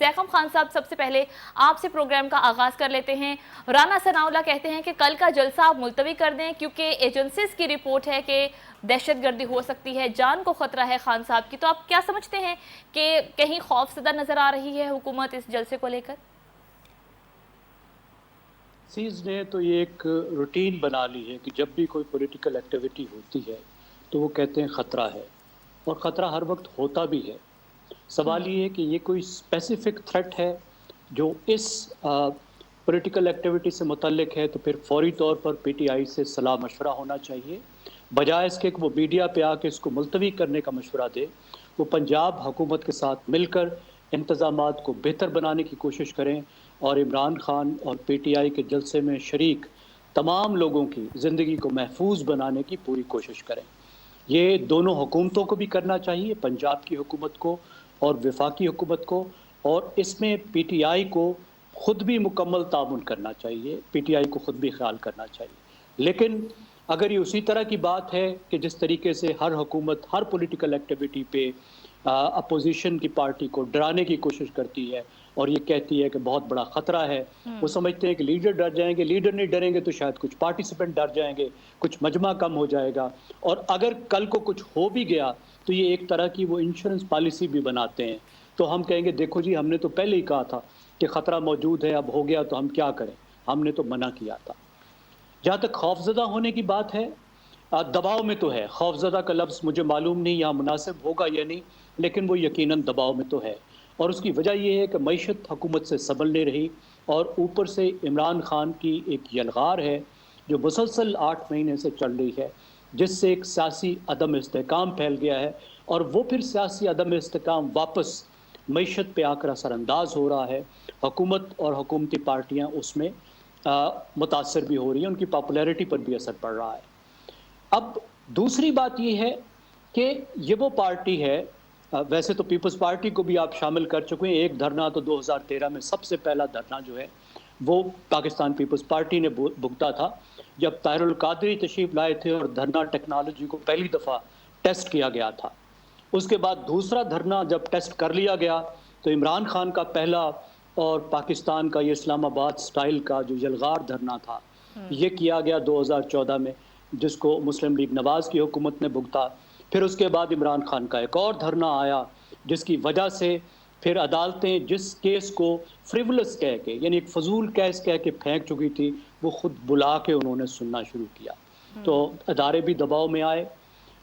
तैकम खान साहब, सबसे पहले आपसे प्रोग्राम का आगाज कर लेते हैं। राना सनाउल्लाह कहते हैं कि कल का जलसा आप मुलतवी कर दें क्योंकि एजेंसीज की रिपोर्ट है कि दहशतगर्दी हो सकती है, जान को खतरा है खान साहब की। तो आप क्या समझते हैं कि कहीं खौफजदा नजर आ रही है हुकूमत इस जलसे को लेकर? सीज ने तो ये एक रूटीन बना ली है कि जब भी कोई पॉलिटिकल एक्टिविटी होती है तो वो कहते हैं ख़तरा है, और ख़तरा हर वक्त होता भी है। सवाल ये है कि ये कोई स्पेसिफिक थ्रेट है जो इस पॉलिटिकल एक्टिविटी से मुतल्लिक है, तो फिर फौरी तौर पर पीटीआई से सलाह मशवरा होना चाहिए, बजाय इसके कि वो मीडिया पे आके इसको मुलतवी करने का मशवरा दे। वो पंजाब हुकूमत के साथ मिलकर इंतज़ामात को बेहतर बनाने की कोशिश करें और इमरान खान और पीटीआई के जलसे में शरीक तमाम लोगों की ज़िंदगी को महफूज बनाने की पूरी कोशिश करें। ये दोनों हुकूमतों को भी करना चाहिए, पंजाब की हुकूमत को और वफाकी हुकूमत को, और इसमें पीटीआई को ख़ुद भी मुकम्मल ताउन करना चाहिए, पीटीआई को ख़ुद भी ख्याल करना चाहिए। लेकिन अगर ये उसी तरह की बात है कि जिस तरीके से हर हुकूमत हर पॉलिटिकल एक्टिविटी पे अपोजिशन की पार्टी को डराने की कोशिश करती है और ये कहती है कि बहुत बड़ा ख़तरा है, वो समझते हैं कि लीडर डर जाएंगे, लीडर नहीं डरेंगे तो शायद कुछ पार्टिसिपेंट डर जाएंगे, कुछ मजमा कम हो जाएगा, और अगर कल को कुछ हो भी गया तो ये एक तरह की वो इंश्योरेंस पॉलिसी भी बनाते हैं। तो हम कहेंगे देखो जी, हमने तो पहले ही कहा था कि ख़तरा मौजूद है, अब हो गया तो हम क्या करें, हमने तो मना किया था। जहाँ तक खौफजदा होने की बात है, दबाव में तो है। खौफजदा का लफ्ज़ मुझे मालूम नहीं यहाँ मुनासिब होगा या नहीं, लेकिन वो यकीनन दबाव में तो है, और उसकी वजह यह है कि मईशत हुकूमत से संभल नहीं रही, और ऊपर से इमरान खान की एक यलगार है जो मुसलसल 8 महीने से चल रही है, जिससे एक सियासी अदम इस्तेहकाम फैल गया है, और वो फिर सियासी अदम इस्तेहकाम वापस मईशत पे आकर असरअंदाज हो रहा है। हुकूमत और हुकूमती पार्टियाँ उसमें मुतासर भी हो रही हैं, उनकी पॉपुलैरिटी पर भी असर पड़ रहा है। अब दूसरी बात यह है कि ये वो पार्टी है, वैसे तो पीपल्स पार्टी को भी आप शामिल कर चुके हैं। एक धरना तो 2013 में सबसे पहला धरना जो है वो पाकिस्तान पीपल्स पार्टी ने भुगता था, जब ताहिरुल कादरी तशरीफ लाए थे और धरना टेक्नोलॉजी को पहली दफ़ा टेस्ट किया गया था। उसके बाद दूसरा धरना जब टेस्ट कर लिया गया तो इमरान खान का पहला और पाकिस्तान का ये इस्लामाबाद स्टाइल का जो यलगार धरना था, ये किया गया 2014 में, जिसको मुस्लिम लीग नवाज़ की हुकूमत ने भुगता। फिर उसके बाद इमरान खान का एक और धरना आया, जिसकी वजह से फिर अदालतें जिस केस को फ्रिवलस कह के, यानी एक फजूल केस कह के फेंक चुकी थी, वो खुद बुला के उन्होंने सुनना शुरू किया। तो अदारे भी दबाव में आए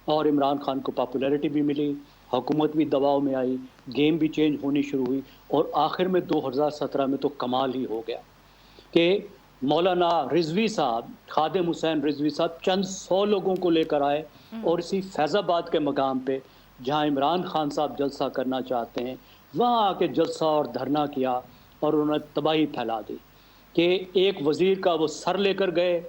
और इमरान खान को पॉपुलैरिटी भी मिली, हुकूमत भी दबाव में आई, गेम भी चेंज होनी शुरू हुई, और आखिर में 2017 में तो कमाल ही हो गया कि मौलाना रिजवी साहब, खादिम हुसैन रिजवी साहब, चंद 100 लोगों को लेकर आए और इसी फैज़ाबाद के मकाम पे जहां इमरान खान साहब जलसा करना चाहते हैं, वहां आके जलसा और धरना किया, और उन्होंने तबाही फैला दी कि एक वज़ीर का वो सर लेकर गए,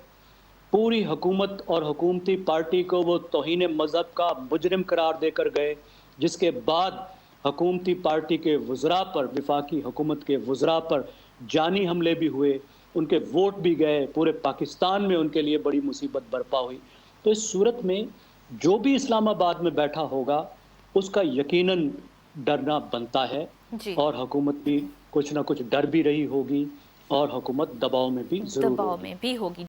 पूरी हुकूमत और हुकूमती पार्टी को वो तौहीन मज़हब का मुजरिम करार देकर गए, जिसके बाद हुकूमती पार्टी के वज़रा पर, वफाकी हुकूमत के वज़रा पर जानी हमले भी हुए, उनके वोट भी गए, पूरे पाकिस्तान में उनके लिए बड़ी मुसीबत बरपा हुई। तो इस सूरत में जो भी इस्लामाबाद में बैठा होगा उसका यकीनन डरना बनता है, जी। और हुकूमत भी कुछ ना कुछ डर भी रही होगी, और हुकूमत दबाव में भी ज़रूर दबाव होगी। में भी होगी।